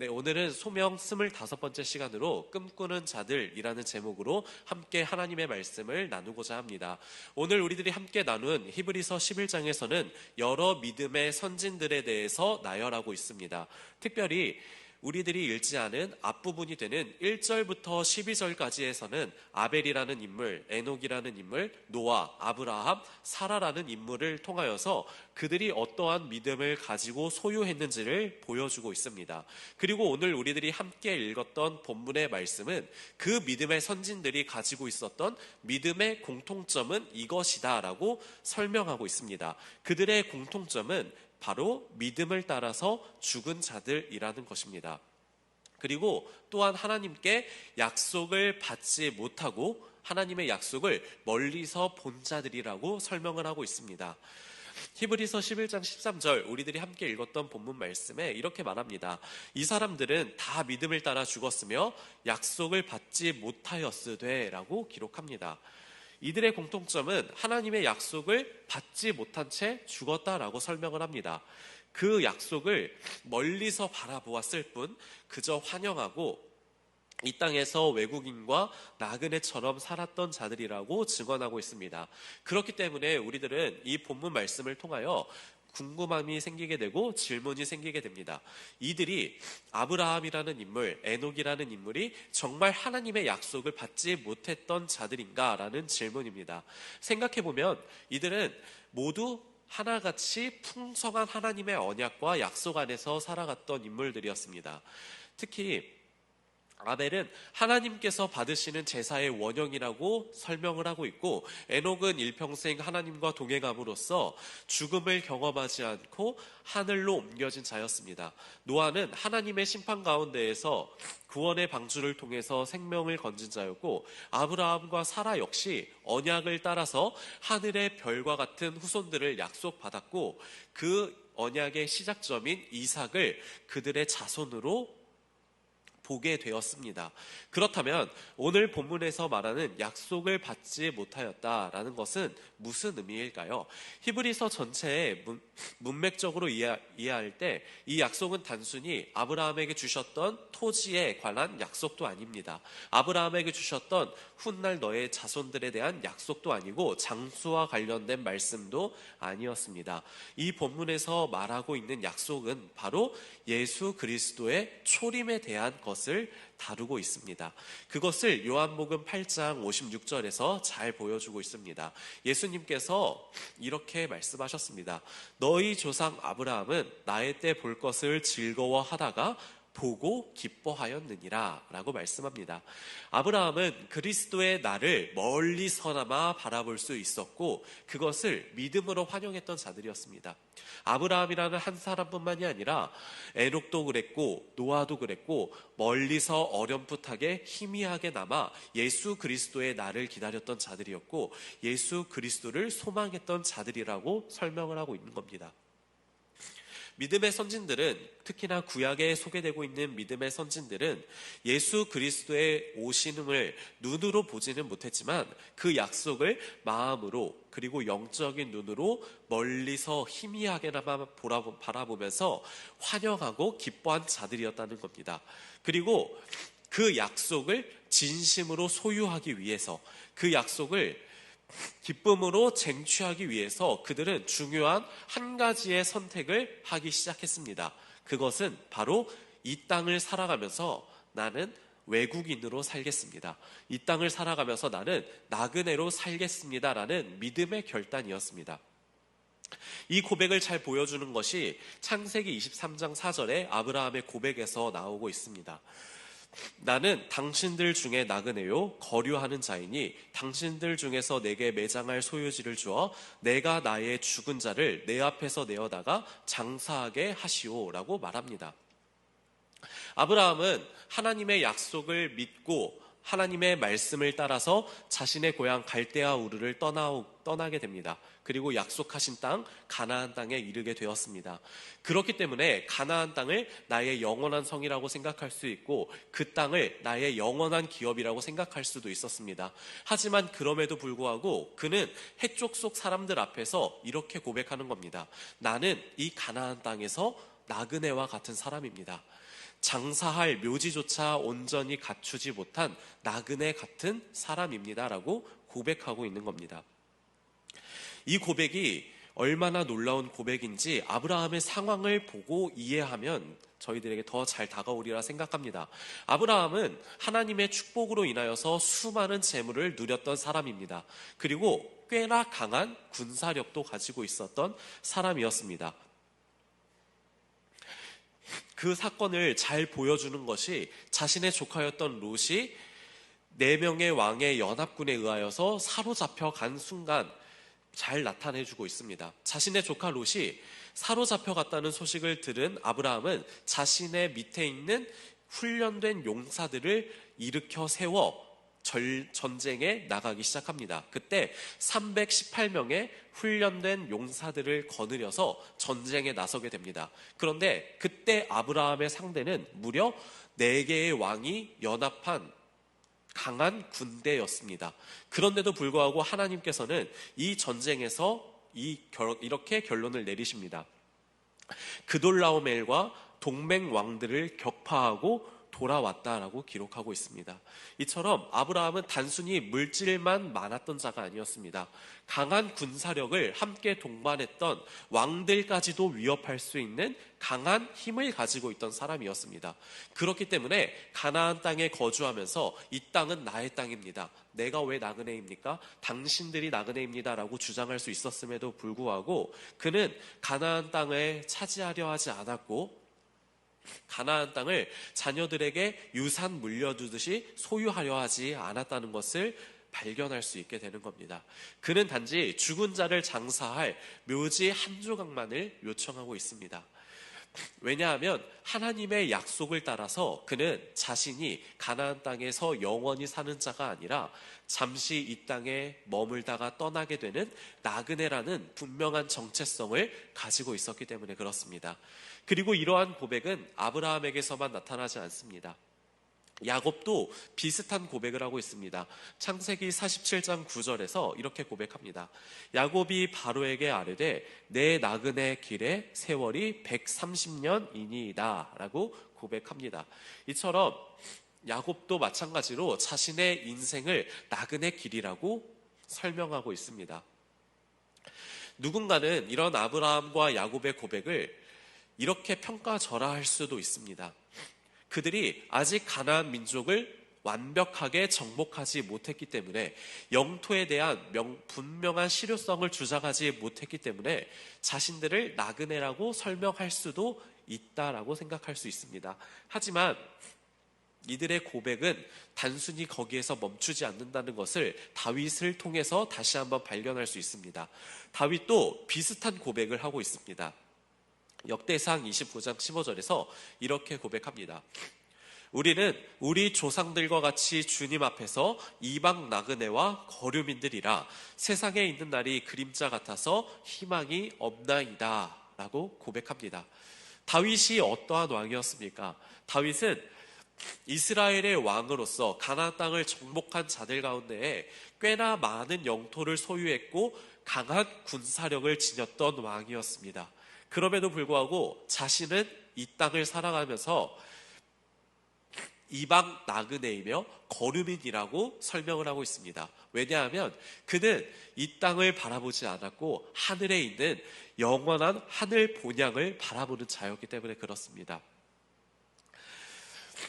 네, 오늘은 소명 25번째 시간으로 꿈꾸는 자들이라는 제목으로 함께 하나님의 말씀을 나누고자 합니다. 오늘 우리들이 함께 나눈 히브리서 11장에서는 여러 믿음의 선진들에 대해서 나열하고 있습니다. 특별히 우리들이 읽지 않은 앞부분이 되는 1절부터 12절까지에서는 아벨이라는 인물, 에녹이라는 인물, 노아, 아브라함, 사라라는 인물을 통하여서 그들이 어떠한 믿음을 가지고 소유했는지를 보여주고 있습니다. 그리고 오늘 우리들이 함께 읽었던 본문의 말씀은 그 믿음의 선진들이 가지고 있었던 믿음의 공통점은 이것이다 라고 설명하고 있습니다. 그들의 공통점은 바로 믿음을 따라서 죽은 자들이라는 것입니다. 그리고 또한 하나님께 약속을 받지 못하고 하나님의 약속을 멀리서 본 자들이라고 설명을 하고 있습니다. 히브리서 11장 13절 우리들이 함께 읽었던 본문 말씀에 이렇게 말합니다. 이 사람들은 다 믿음을 따라 죽었으며 약속을 받지 못하였으되 라고 기록합니다. 이들의 공통점은 하나님의 약속을 받지 못한 채 죽었다라고 설명을 합니다. 그 약속을 멀리서 바라보았을 뿐 그저 환영하고 이 땅에서 외국인과 나그네처럼 살았던 자들이라고 증언하고 있습니다. 그렇기 때문에 우리들은 이 본문 말씀을 통하여 궁금함이 생기게 되고 질문이 생기게 됩니다. 이들이 아브라함이라는 인물, 에녹이라는 인물이 정말 하나님의 약속을 받지 못했던 자들인가라는 질문입니다. 생각해보면 이들은 모두 하나같이 풍성한 하나님의 언약과 약속 안에서 살아갔던 인물들이었습니다. 특히 아벨은 하나님께서 받으시는 제사의 원형이라고 설명을 하고 있고, 에녹은 일평생 하나님과 동행함으로써 죽음을 경험하지 않고 하늘로 옮겨진 자였습니다. 노아는 하나님의 심판 가운데에서 구원의 방주를 통해서 생명을 건진 자였고, 아브라함과 사라 역시 언약을 따라서 하늘의 별과 같은 후손들을 약속받았고, 그 언약의 시작점인 이삭을 그들의 자손으로 보게 되었습니다. 그렇다면 오늘 본문에서 말하는 약속을 받지 못하였다라는 것은 무슨 의미일까요? 히브리서 전체에 문맥적으로 이해할 때 이 약속은 단순히 아브라함에게 주셨던 토지에 관한 약속도 아닙니다. 아브라함에게 주셨던 훗날 너의 자손들에 대한 약속도 아니고 장수와 관련된 말씀도 아니었습니다. 이 본문에서 말하고 있는 약속은 바로 예수 그리스도의 초림에 대한 것을 다루고 있습니다. 그것을 요한복음 8장 56절에서 잘 보여주고 있습니다. 예수님께서 이렇게 말씀하셨습니다. 너희 조상 아브라함은 나의 때 볼 것을 즐거워하다가 보고 기뻐하였느니라 라고 말씀합니다. 아브라함은 그리스도의 날을 멀리서나마 바라볼 수 있었고 그것을 믿음으로 환영했던 자들이었습니다. 아브라함이라는 한 사람뿐만이 아니라 에녹도 그랬고 노아도 그랬고 멀리서 어렴풋하게 희미하게 남아 예수 그리스도의 날을 기다렸던 자들이었고 예수 그리스도를 소망했던 자들이라고 설명을 하고 있는 겁니다. 믿음의 선진들은 특히나 구약에 소개되고 있는 믿음의 선진들은 예수 그리스도의 오심을 눈으로 보지는 못했지만 그 약속을 마음으로 그리고 영적인 눈으로 멀리서 희미하게나마 바라보면서 환영하고 기뻐한 자들이었다는 겁니다. 그리고 그 약속을 진심으로 소유하기 위해서 그 약속을 기쁨으로 쟁취하기 위해서 그들은 중요한 한 가지의 선택을 하기 시작했습니다. 그것은 바로 이 땅을 살아가면서 나는 외국인으로 살겠습니다. 이 땅을 살아가면서 나는 나그네로 살겠습니다라는 믿음의 결단이었습니다. 이 고백을 잘 보여주는 것이 창세기 23장 4절에 아브라함의 고백에서 나오고 있습니다. 나는 당신들 중에 나그네요 거류하는 자이니 당신들 중에서 내게 매장할 소유지를 주어 내가 나의 죽은 자를 내 앞에서 내어다가 장사하게 하시오 라고 말합니다. 아브라함은 하나님의 약속을 믿고 하나님의 말씀을 따라서 자신의 고향 갈대아 우르를 떠나게 됩니다. 그리고 약속하신 땅 가나안 땅에 이르게 되었습니다. 그렇기 때문에 가나안 땅을 나의 영원한 성이라고 생각할 수 있고 그 땅을 나의 영원한 기업이라고 생각할 수도 있었습니다. 하지만 그럼에도 불구하고 그는 해쪽 속 사람들 앞에서 이렇게 고백하는 겁니다. 나는 이 가나안 땅에서 나그네와 같은 사람입니다. 장사할 묘지조차 온전히 갖추지 못한 나그네 같은 사람입니다라고 고백하고 있는 겁니다. 이 고백이 얼마나 놀라운 고백인지 아브라함의 상황을 보고 이해하면 저희들에게 더 잘 다가오리라 생각합니다. 아브라함은 하나님의 축복으로 인하여서 수많은 재물을 누렸던 사람입니다. 그리고 꽤나 강한 군사력도 가지고 있었던 사람이었습니다. 그 사건을 잘 보여주는 것이 자신의 조카였던 롯이 4명의 왕의 연합군에 의하여서 사로잡혀 간 순간 잘 나타내주고 있습니다. 자신의 조카 롯이 사로잡혀 갔다는 소식을 들은 아브라함은 자신의 밑에 있는 훈련된 용사들을 일으켜 세워 전쟁에 나가기 시작합니다. 그때 318명의 훈련된 용사들을 거느려서 전쟁에 나서게 됩니다. 그런데 그때 아브라함의 상대는 무려 4개의 왕이 연합한 강한 군대였습니다. 그런데도 불구하고 하나님께서는 이 전쟁에서 이렇게 결론을 내리십니다. 그돌라오멜과 동맹 왕들을 격파하고 돌아왔다라고 기록하고 있습니다. 이처럼 아브라함은 단순히 물질만 많았던 자가 아니었습니다. 강한 군사력을 함께 동반했던 왕들까지도 위협할 수 있는 강한 힘을 가지고 있던 사람이었습니다. 그렇기 때문에 가나안 땅에 거주하면서 이 땅은 나의 땅입니다. 내가 왜 나그네입니까? 당신들이 나그네입니다 라고 주장할 수 있었음에도 불구하고 그는 가나안 땅을 차지하려 하지 않았고 가나안 땅을 자녀들에게 유산 물려주듯이 소유하려 하지 않았다는 것을 발견할 수 있게 되는 겁니다. 그는 단지 죽은 자를 장사할 묘지 한 조각만을 요청하고 있습니다. 왜냐하면 하나님의 약속을 따라서 그는 자신이 가나안 땅에서 영원히 사는 자가 아니라 잠시 이 땅에 머물다가 떠나게 되는 나그네라는 분명한 정체성을 가지고 있었기 때문에 그렇습니다. 그리고 이러한 고백은 아브라함에게서만 나타나지 않습니다. 야곱도 비슷한 고백을 하고 있습니다. 창세기 47장 9절에서 이렇게 고백합니다. 야곱이 바로에게 아뢰되 내 나그네 길의 세월이 130년이니이다 라고 고백합니다. 이처럼 야곱도 마찬가지로 자신의 인생을 나그네 길이라고 설명하고 있습니다. 누군가는 이런 아브라함과 야곱의 고백을 이렇게 평가절하할 수도 있습니다. 그들이 아직 가나안 민족을 완벽하게 정복하지 못했기 때문에 영토에 대한 분명한 실효성을 주장하지 못했기 때문에 자신들을 나그네라고 설명할 수도 있다라고 생각할 수 있습니다. 하지만 이들의 고백은 단순히 거기에서 멈추지 않는다는 것을 다윗을 통해서 다시 한번 발견할 수 있습니다. 다윗도 비슷한 고백을 하고 있습니다. 역대상 29장 15절에서 이렇게 고백합니다. 우리는 우리 조상들과 같이 주님 앞에서 이방 나그네와 거류민들이라 세상에 있는 날이 그림자 같아서 희망이 없나이다 라고 고백합니다. 다윗이 어떠한 왕이었습니까? 다윗은 이스라엘의 왕으로서 가나안 땅을 정복한 자들 가운데에 꽤나 많은 영토를 소유했고 강한 군사력을 지녔던 왕이었습니다. 그럼에도 불구하고 자신은 이 땅을 살아가면서 이방 나그네이며 거류민이라고 설명을 하고 있습니다. 왜냐하면 그는 이 땅을 바라보지 않았고 하늘에 있는 영원한 하늘 본향을 바라보는 자였기 때문에 그렇습니다.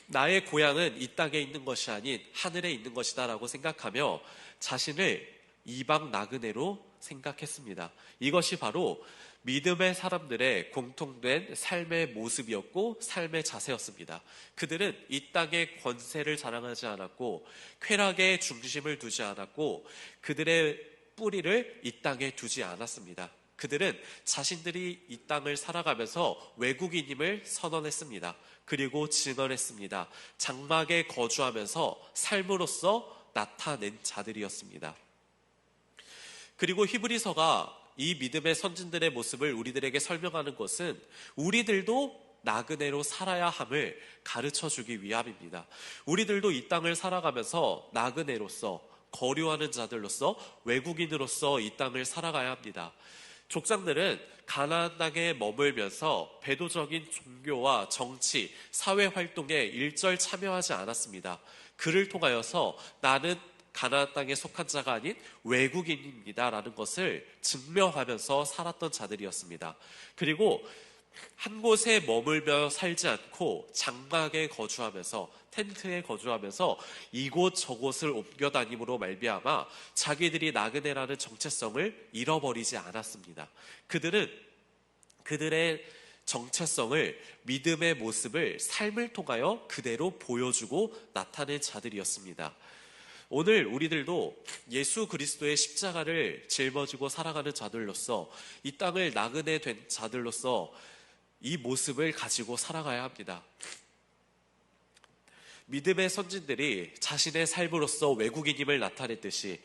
나의 고향은 이 땅에 있는 것이 아닌 하늘에 있는 것이다 라고 생각하며 자신을 이방 나그네로 생각했습니다. 이것이 바로 믿음의 사람들의 공통된 삶의 모습이었고 삶의 자세였습니다. 그들은 이 땅의 권세를 자랑하지 않았고 쾌락의 중심을 두지 않았고 그들의 뿌리를 이 땅에 두지 않았습니다. 그들은 자신들이 이 땅을 살아가면서 외국인임을 선언했습니다. 그리고 증언했습니다. 장막에 거주하면서 삶으로써 나타낸 자들이었습니다. 그리고 히브리서가 이 믿음의 선진들의 모습을 우리들에게 설명하는 것은 우리들도 나그네로 살아야 함을 가르쳐주기 위함입니다. 우리들도 이 땅을 살아가면서 나그네로서 거류하는 자들로서 외국인으로서 이 땅을 살아가야 합니다. 족장들은 가나안 땅에 머물면서 배도적인 종교와 정치, 사회 활동에 일절 참여하지 않았습니다. 그를 통하여서 나는 가나안 땅에 속한 자가 아닌 외국인입니다라는 것을 증명하면서 살았던 자들이었습니다. 그리고 한 곳에 머물며 살지 않고 장막에 거주하면서, 텐트에 거주하면서 이곳 저곳을 옮겨 다님으로 말미암아 자기들이 나그네라는 정체성을 잃어버리지 않았습니다. 그들은 그들의 정체성을, 믿음의 모습을 삶을 통하여 그대로 보여주고 나타낸 자들이었습니다. 오늘 우리들도 예수 그리스도의 십자가를 짊어지고 살아가는 자들로서, 이 땅을 나그네 된 자들로서 이 모습을 가지고 살아가야 합니다. 믿음의 선진들이 자신의 삶으로서 외국인임을 나타냈듯이,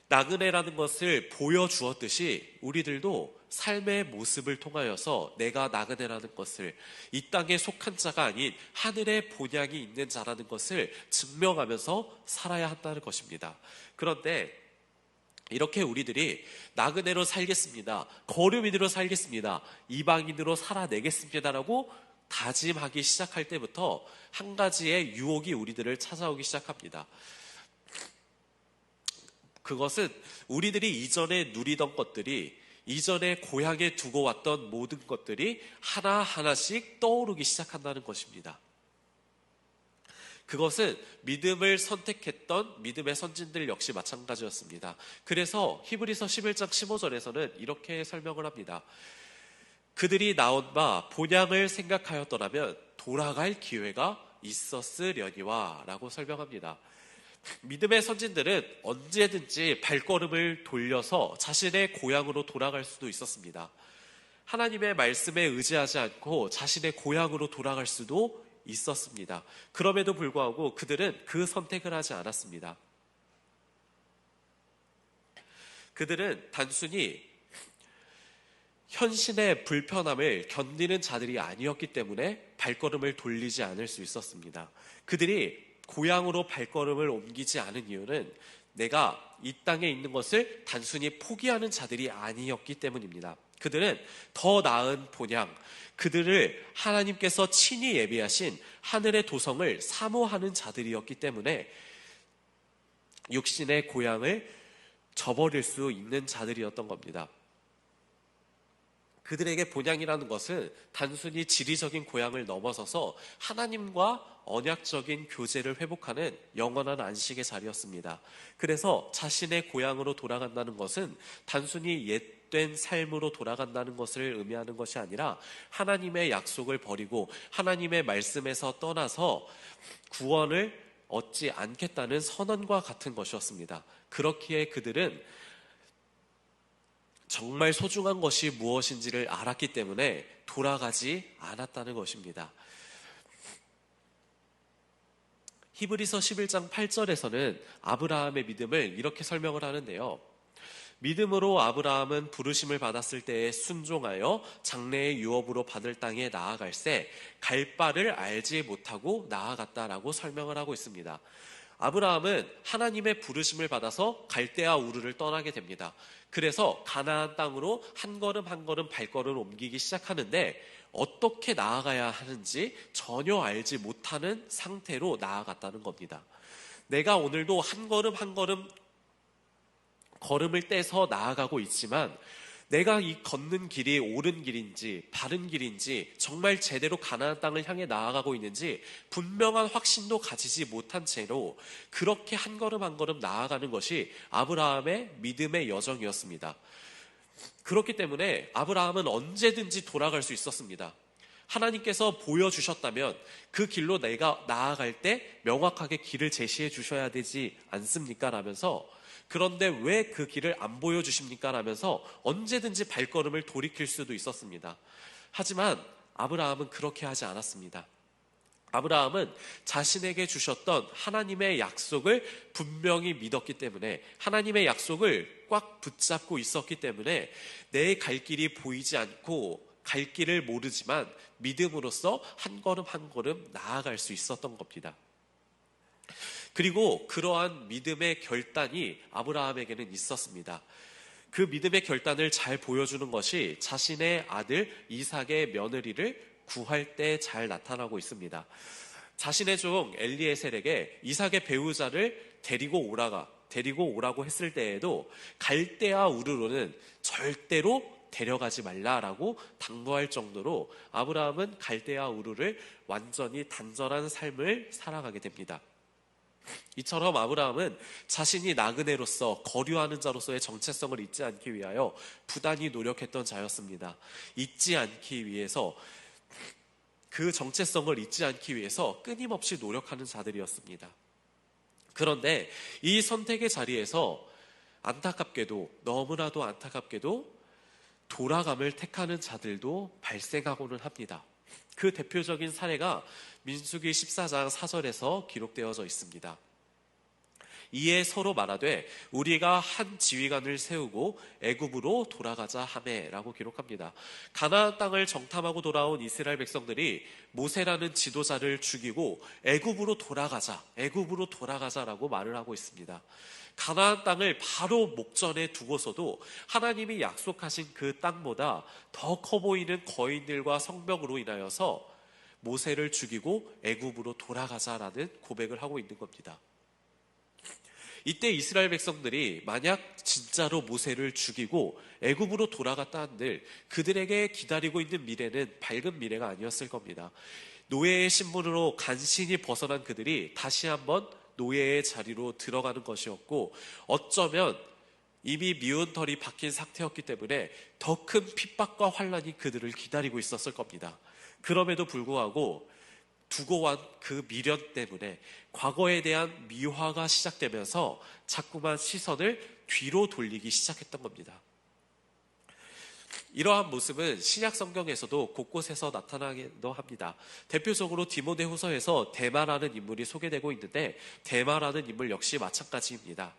나그네라는 것을 보여주었듯이, 우리들도 삶의 모습을 통하여서 내가 나그네라는 것을, 이 땅에 속한 자가 아닌 하늘의 본향이 있는 자라는 것을 증명하면서 살아야 한다는 것입니다. 그런데 이렇게 우리들이 나그네로 살겠습니다, 거류민으로 살겠습니다, 이방인으로 살아내겠습니다라고 다짐하기 시작할 때부터 한 가지의 유혹이 우리들을 찾아오기 시작합니다. 그것은 우리들이 이전에 누리던 것들이, 이전에 고향에 두고 왔던 모든 것들이 하나하나씩 떠오르기 시작한다는 것입니다. 그것은 믿음을 선택했던 믿음의 선진들 역시 마찬가지였습니다. 그래서 히브리서 11장 15절에서는 이렇게 설명을 합니다. 그들이 나온 바 본향을 생각하였더라면 돌아갈 기회가 있었으려니와 라고 설명합니다. 믿음의 선진들은 언제든지 발걸음을 돌려서 자신의 고향으로 돌아갈 수도 있었습니다. 하나님의 말씀에 의지하지 않고 자신의 고향으로 돌아갈 수도 있었습니다. 그럼에도 불구하고 그들은 그 선택을 하지 않았습니다. 그들은 단순히 현신의 불편함을 견디는 자들이 아니었기 때문에 발걸음을 돌리지 않을 수 있었습니다. 그들이 고향으로 발걸음을 옮기지 않은 이유는 내가 이 땅에 있는 것을 단순히 포기하는 자들이 아니었기 때문입니다. 그들은 더 나은 본향, 그들을 하나님께서 친히 예비하신 하늘의 도성을 사모하는 자들이었기 때문에 육신의 고향을 저버릴 수 있는 자들이었던 겁니다. 그들에게 본향이라는 것은 단순히 지리적인 고향을 넘어서서 하나님과 언약적인 교제를 회복하는 영원한 안식의 자리였습니다. 그래서 자신의 고향으로 돌아간다는 것은 단순히 옛된 삶으로 돌아간다는 것을 의미하는 것이 아니라 하나님의 약속을 버리고 하나님의 말씀에서 떠나서 구원을 얻지 않겠다는 선언과 같은 것이었습니다. 그렇기에 그들은 정말 소중한 것이 무엇인지를 알았기 때문에 돌아가지 않았다는 것입니다. 히브리서 11장 8절에서는 아브라함의 믿음을 이렇게 설명을 하는데요. 믿음으로 아브라함은 부르심을 받았을 때에 순종하여 장래의 유업으로 받을 땅에 나아갈새 갈 바를 알지 못하고 나아갔다라고 설명을 하고 있습니다. 아브라함은 하나님의 부르심을 받아서 갈대아 우르를 떠나게 됩니다. 그래서 가나안 땅으로 한 걸음 한 걸음 발걸음을 옮기기 시작하는데 어떻게 나아가야 하는지 전혀 알지 못하는 상태로 나아갔다는 겁니다. 내가 오늘도 한 걸음 한 걸음 걸음을 떼서 나아가고 있지만 내가 이 걷는 길이 옳은 길인지 바른 길인지 정말 제대로 가나안 땅을 향해 나아가고 있는지 분명한 확신도 가지지 못한 채로 그렇게 한 걸음 한 걸음 나아가는 것이 아브라함의 믿음의 여정이었습니다. 그렇기 때문에 아브라함은 언제든지 돌아갈 수 있었습니다. 하나님께서 보여주셨다면 그 길로 내가 나아갈 때 명확하게 길을 제시해 주셔야 되지 않습니까? 라면서 그런데 왜 그 길을 안 보여주십니까? 라면서 언제든지 발걸음을 돌이킬 수도 있었습니다. 하지만 아브라함은 그렇게 하지 않았습니다. 아브라함은 자신에게 주셨던 하나님의 약속을 분명히 믿었기 때문에, 하나님의 약속을 꽉 붙잡고 있었기 때문에 내 갈 길이 보이지 않고 갈 길을 모르지만 믿음으로써 한 걸음 한 걸음 나아갈 수 있었던 겁니다. 그리고 그러한 믿음의 결단이 아브라함에게는 있었습니다. 그 믿음의 결단을 잘 보여주는 것이 자신의 아들 이삭의 며느리를 구할 때 잘 나타나고 있습니다. 자신의 종 엘리에셀에게 이삭의 배우자를 데리고 오라고 했을 때에도 갈대아 우르로는 절대로 데려가지 말라라고 당부할 정도로 아브라함은 갈대아 우르를 완전히 단절한 삶을 살아가게 됩니다. 이처럼 아브라함은 자신이 나그네로서 거류하는 자로서의 정체성을 잊지 않기 위하여 부단히 노력했던 자였습니다. 그 정체성을 잊지 않기 위해서 끊임없이 노력하는 자들이었습니다. 그런데 이 선택의 자리에서 너무나도 안타깝게도 돌아감을 택하는 자들도 발생하고는 합니다. 그 대표적인 사례가 민수기 14장 4절에서 기록되어져 있습니다. 이에 서로 말하되 우리가 한 지휘관을 세우고 애굽으로 돌아가자 하매라고 기록합니다. 가나안 땅을 정탐하고 돌아온 이스라엘 백성들이 모세라는 지도자를 죽이고 애굽으로 돌아가자라고 말을 하고 있습니다. 가나안 땅을 바로 목전에 두고서도 하나님이 약속하신 그 땅보다 더 커 보이는 거인들과 성벽으로 인하여서 모세를 죽이고 애굽으로 돌아가자라는 고백을 하고 있는 겁니다. 이때 이스라엘 백성들이 만약 진짜로 모세를 죽이고 애굽으로 돌아갔다 한들 그들에게 기다리고 있는 미래는 밝은 미래가 아니었을 겁니다. 노예의 신분으로 간신히 벗어난 그들이 다시 한번 노예의 자리로 들어가는 것이었고, 어쩌면 이미 미운 털이 박힌 상태였기 때문에 더 큰 핍박과 환난이 그들을 기다리고 있었을 겁니다. 그럼에도 불구하고 두고 온 그 미련 때문에 과거에 대한 미화가 시작되면서 자꾸만 시선을 뒤로 돌리기 시작했던 겁니다. 이러한 모습은 신약 성경에서도 곳곳에서 나타나기도 합니다. 대표적으로 디모데후서에서 데마라는 인물이 소개되고 있는데, 데마라는 인물 역시 마찬가지입니다.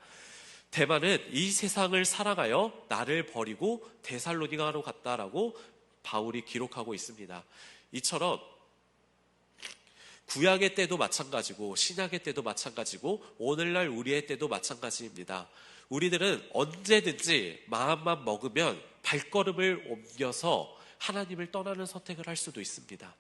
데마는 이 세상을 사랑하여 나를 버리고 데살로니가로 갔다라고 바울이 기록하고 있습니다. 이처럼 구약의 때도 마찬가지고 신약의 때도 마찬가지고 오늘날 우리의 때도 마찬가지입니다. 우리들은 언제든지 마음만 먹으면 발걸음을 옮겨서 하나님을 떠나는 선택을 할 수도 있습니다.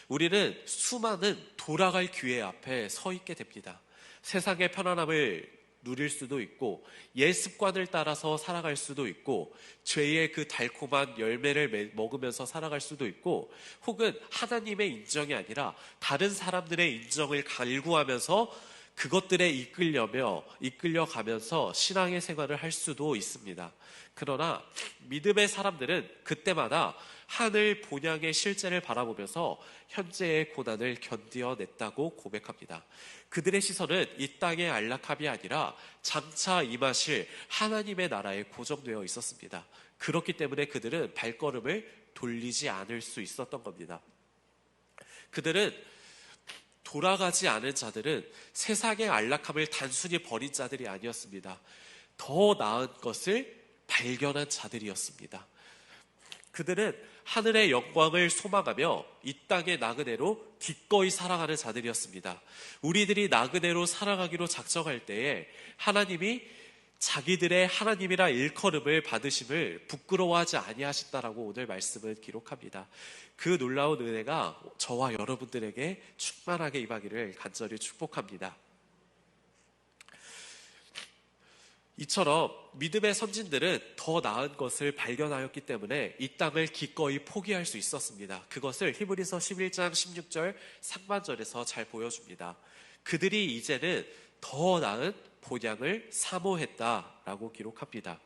우리는 수많은 돌아갈 기회 앞에 서 있게 됩니다. 세상의 편안함을 누릴 수도 있고, 옛 습관을 따라서 살아갈 수도 있고, 죄의 그 달콤한 열매를 먹으면서 살아갈 수도 있고, 혹은 하나님의 인정이 아니라 다른 사람들의 인정을 갈구하면서 그것들에 이끌려가면서 신앙의 생활을 할 수도 있습니다. 그러나 믿음의 사람들은 그때마다 하늘 본향의 실제를 바라보면서 현재의 고난을 견뎌냈다고 고백합니다. 그들의 시선은 이 땅의 안락함이 아니라 장차 임하실 하나님의 나라에 고정되어 있었습니다. 그렇기 때문에 그들은 발걸음을 돌리지 않을 수 있었던 겁니다. 돌아가지 않은 자들은 세상의 안락함을 단순히 버린 자들이 아니었습니다. 더 나은 것을 발견한 자들이었습니다. 그들은 하늘의 영광을 소망하며 이 땅의 나그네로 기꺼이 살아가는 자들이었습니다. 우리들이 나그네로 살아가기로 작정할 때에 하나님이 자기들의 하나님이라 일컬음을 받으심을 부끄러워하지 아니하신다라고 오늘 말씀을 기록합니다. 그 놀라운 은혜가 저와 여러분들에게 충만하게 임하기를 간절히 축복합니다. 이처럼 믿음의 선진들은 더 나은 것을 발견하였기 때문에 이 땅을 기꺼이 포기할 수 있었습니다. 그것을 히브리서 11장 16절 상반절에서 잘 보여줍니다. 그들이 이제는 더 나은 본향을 사모했다라고 기록합니다.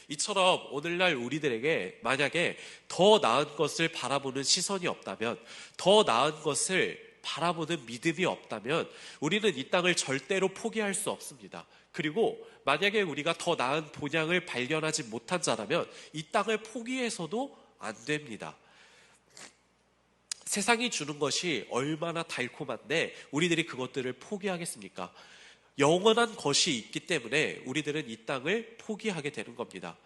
이처럼 오늘날 우리들에게 만약에 더 나은 것을 바라보는 시선이 없다면, 더 나은 것을 바라보는 믿음이 없다면 우리는 이 땅을 절대로 포기할 수 없습니다. 그리고 만약에 우리가 더 나은 본향을 발견하지 못한 자라면 이 땅을 포기해서도 안 됩니다. 세상이 주는 것이 얼마나 달콤한데 우리들이 그것들을 포기하겠습니까? 영원한 것이 있기 때문에 우리들은 이 땅을 포기하게 되는 겁니다.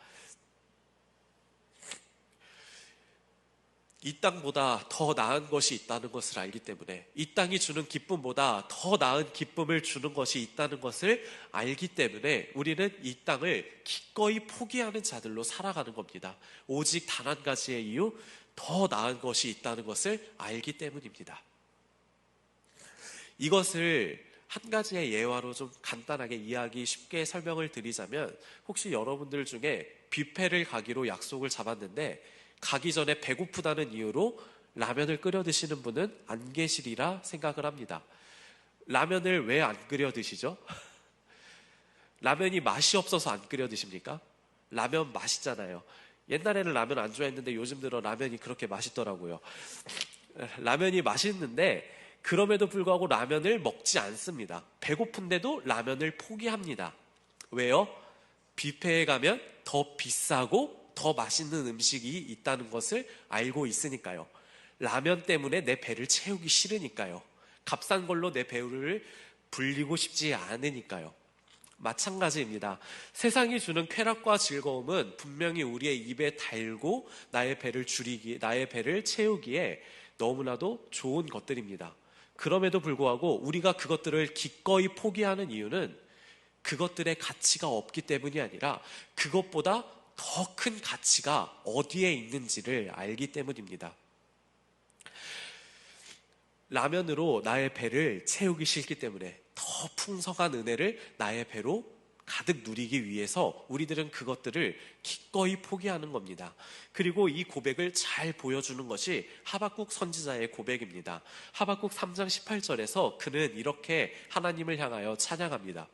이 땅보다 더 나은 것이 있다는 것을 알기 때문에, 이 땅이 주는 기쁨보다 더 나은 기쁨을 주는 것이 있다는 것을 알기 때문에 우리는 이 땅을 기꺼이 포기하는 자들로 살아가는 겁니다. 오직 단 한 가지의 이유, 더 나은 것이 있다는 것을 알기 때문입니다. 이것을 한 가지의 예화로 좀 간단하게 이해하기 쉽게 설명을 드리자면, 혹시 여러분들 중에 뷔페를 가기로 약속을 잡았는데 가기 전에 배고프다는 이유로 라면을 끓여 드시는 분은 안 계시리라 생각을 합니다. 라면을 왜 안 끓여 드시죠? 라면이 맛이 없어서 안 끓여 드십니까? 라면 맛있잖아요. 옛날에는 라면 안 좋아했는데 요즘 들어 라면이 그렇게 맛있더라고요. 라면이 맛있는데 그럼에도 불구하고 라면을 먹지 않습니다. 배고픈데도 라면을 포기합니다. 왜요? 뷔페에 가면 더 비싸고 더 맛있는 음식이 있다는 것을 알고 있으니까요. 라면 때문에 내 배를 채우기 싫으니까요. 값싼 걸로 내 배를 불리고 싶지 않으니까요. 마찬가지입니다. 세상이 주는 쾌락과 즐거움은 분명히 우리의 입에 달고 나의 배를 채우기에 너무나도 좋은 것들입니다. 그럼에도 불구하고 우리가 그것들을 기꺼이 포기하는 이유는 그것들의 가치가 없기 때문이 아니라 그것보다 더 큰 가치가 어디에 있는지를 알기 때문입니다. 라면으로 나의 배를 채우기 싫기 때문에 더 풍성한 은혜를 나의 배로 가득 누리기 위해서 우리들은 그것들을 기꺼이 포기하는 겁니다. 그리고 이 고백을 잘 보여주는 것이 하박국 선지자의 고백입니다. 하박국 3장 18절에서 그는 이렇게 하나님을 향하여 찬양합니다.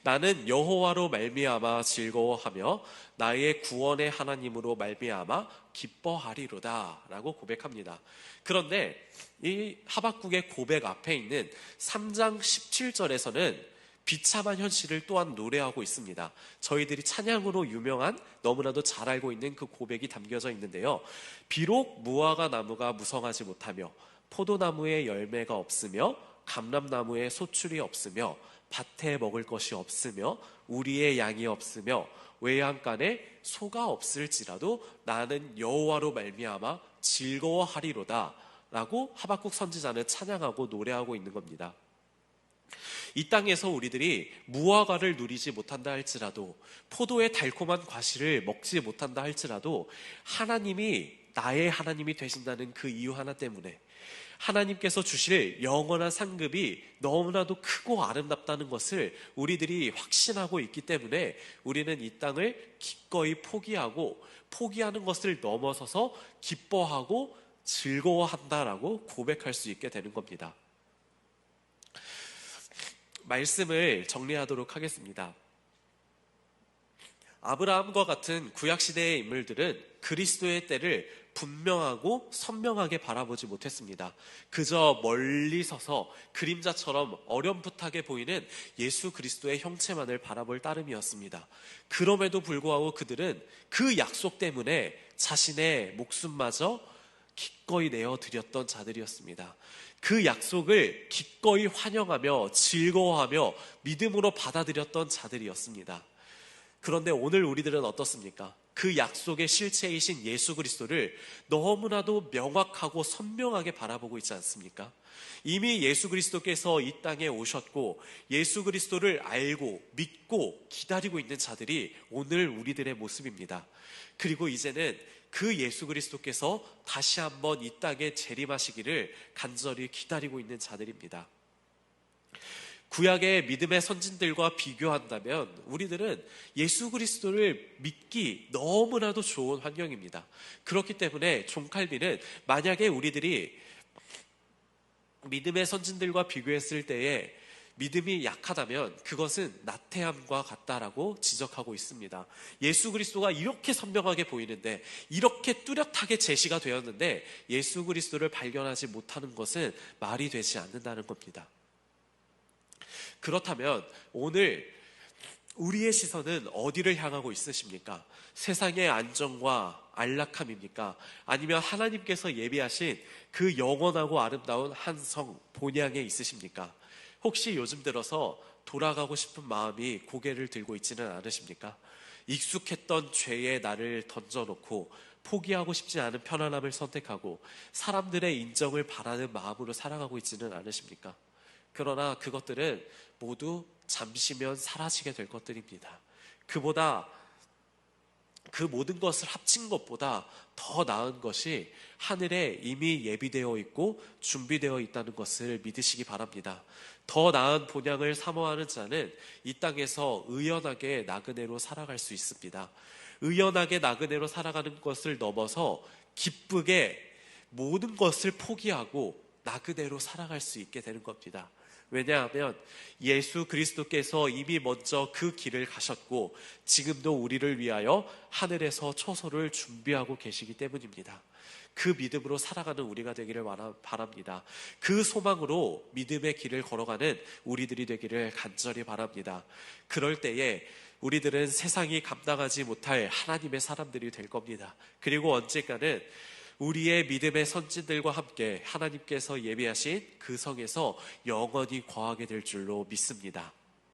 나는 여호와로 말미암아 즐거워하며 나의 구원의 하나님으로 말미암아 기뻐하리로다 라고 고백합니다. 그런데 이 하박국의 고백 앞에 있는 3장 17절에서는 비참한 현실을 또한 노래하고 있습니다. 저희들이 찬양으로 유명한, 너무나도 잘 알고 있는 그 고백이 담겨져 있는데요. 비록 무화과 나무가 무성하지 못하며 포도나무에 열매가 없으며 감람나무에 소출이 없으며 밭에 먹을 것이 없으며 우리의 양이 없으며 외양간에 소가 없을지라도 나는 여호와로 말미암아 즐거워하리로다 라고 하박국 선지자는 찬양하고 노래하고 있는 겁니다. 이 땅에서 우리들이 무화과를 누리지 못한다 할지라도, 포도의 달콤한 과실을 먹지 못한다 할지라도 하나님이 나의 하나님이 되신다는 그 이유 하나 때문에, 하나님께서 주실 영원한 상급이 너무나도 크고 아름답다는 것을 우리들이 확신하고 있기 때문에 우리는 이 땅을 기꺼이 포기하는 것을 넘어서서 기뻐하고 즐거워한다라고 고백할 수 있게 되는 겁니다. 말씀을 정리하도록 하겠습니다. 아브라함과 같은 구약시대의 인물들은 그리스도의 때를 분명하고 선명하게 바라보지 못했습니다. 그저 멀리 서서 그림자처럼 어렴풋하게 보이는 예수 그리스도의 형체만을 바라볼 따름이었습니다. 그럼에도 불구하고 그들은 그 약속 때문에 자신의 목숨마저 기꺼이 내어드렸던 자들이었습니다. 그 약속을 기꺼이 환영하며 즐거워하며 믿음으로 받아들였던 자들이었습니다. 그런데 오늘 우리들은 어떻습니까? 그 약속의 실체이신 예수 그리스도를 너무나도 명확하고 선명하게 바라보고 있지 않습니까? 이미 예수 그리스도께서 이 땅에 오셨고 예수 그리스도를 알고 믿고 기다리고 있는 자들이 오늘 우리들의 모습입니다. 그리고 이제는 그 예수 그리스도께서 다시 한번 이 땅에 재림하시기를 간절히 기다리고 있는 자들입니다. 구약의 믿음의 선진들과 비교한다면 우리들은 예수 그리스도를 믿기 너무나도 좋은 환경입니다. 그렇기 때문에 존 칼빈은 만약에 우리들이 믿음의 선진들과 비교했을 때에 믿음이 약하다면 그것은 나태함과 같다라고 지적하고 있습니다. 예수 그리스도가 이렇게 선명하게 보이는데, 이렇게 뚜렷하게 제시가 되었는데 예수 그리스도를 발견하지 못하는 것은 말이 되지 않는다는 겁니다. 그렇다면 오늘 우리의 시선은 어디를 향하고 있으십니까? 세상의 안정과 안락함입니까? 아니면 하나님께서 예비하신 그 영원하고 아름다운 한 성 본향에 있으십니까? 혹시 요즘 들어서 돌아가고 싶은 마음이 고개를 들고 있지는 않으십니까? 익숙했던 죄에 나를 던져놓고 포기하고 싶지 않은 편안함을 선택하고 사람들의 인정을 바라는 마음으로 살아가고 있지는 않으십니까? 그러나 그것들은 모두 잠시면 사라지게 될 것들입니다. 그보다 그 모든 것을 합친 것보다 더 나은 것이 하늘에 이미 예비되어 있고 준비되어 있다는 것을 믿으시기 바랍니다. 더 나은 본향을 사모하는 자는 이 땅에서 의연하게 나그네로 살아갈 수 있습니다. 의연하게 나그네로 살아가는 것을 넘어서 기쁘게 모든 것을 포기하고 나그네로 살아갈 수 있게 되는 겁니다. 왜냐하면 예수 그리스도께서 이미 먼저 그 길을 가셨고 지금도 우리를 위하여 하늘에서 초소를 준비하고 계시기 때문입니다. 그 믿음으로 살아가는 우리가 되기를 바랍니다. 그 소망으로 믿음의 길을 걸어가는 우리들이 되기를 간절히 바랍니다. 그럴 때에 우리들은 세상이 감당하지 못할 하나님의 사람들이 될 겁니다. 그리고 언젠가는 우리의 믿음의 선진들과 함께 하나님께서 예비하신 그 성에서 영원히 거하게 될 줄로 믿습니다.